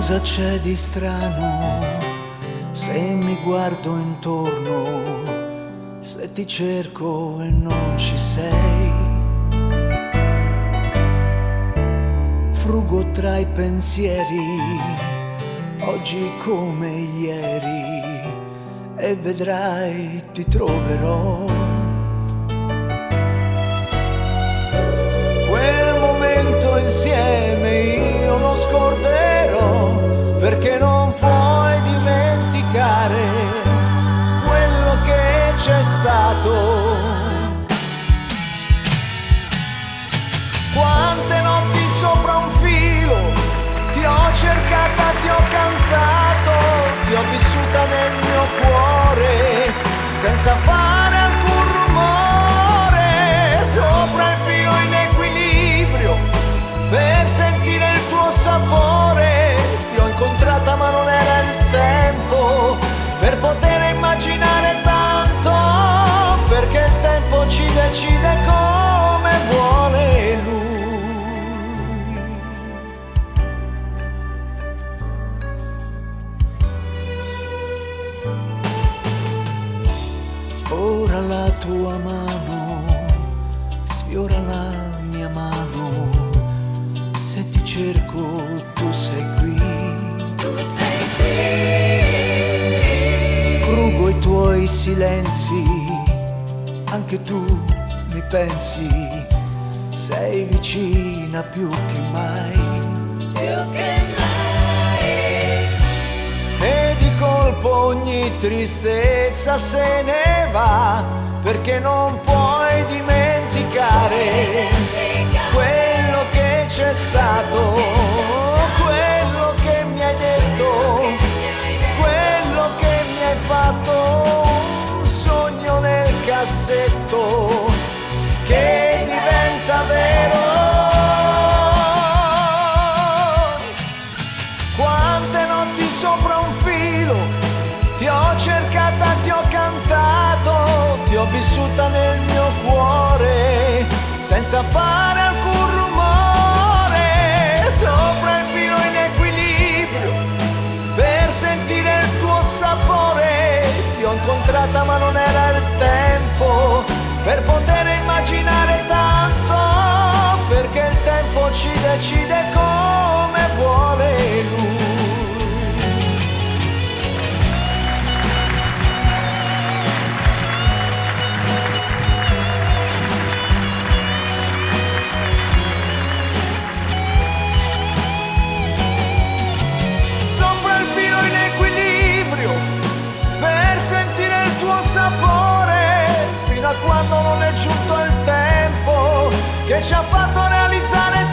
Cosa c'è di strano se mi guardo intorno, se ti cerco e non ci sei? Frugo tra i pensieri, oggi come ieri, e vedrai ti troverò. Quel momento insieme io lo scorderò, perché non puoi dimenticare quello che c'è stato. Quante notti sopra un filo ti ho cercata, ti ho cantato, ti ho vissuta nel mio cuore senza fare alcun rumore. Sopra il filo in equilibrio per sentire il tuo sapore. Ti ho incontrata ma non era il tempo per poter immaginare tanto, perché il tempo ci decide come vuole lui. Ora la tua mano sfiora la mia mano, se ti cerco tu sei qui. Tu sei qui. Frugo i tuoi silenzi, anche tu mi pensi, sei vicina più che mai. Più che mai. E di colpo ogni tristezza se ne va, perché non puoi dimenticare quello che c'è stato, quello che mi hai detto, quello che mi hai fatto. Un sogno nel cassetto che diventa vero. Quante notti sopra un filo ti ho cercata, ti ho cantato, ti ho vissuta nel mio cuore senza fare alcun rumore. Sopra il filo in equilibrio per sentire il tuo sapore. Ti ho incontrata ma non era il tempo per poter immaginare tanto, perché il tempo ci decide come vuole lui. Per sentire il tuo sapore, fino a quando non è giunto il tempo che ci ha fatto realizzare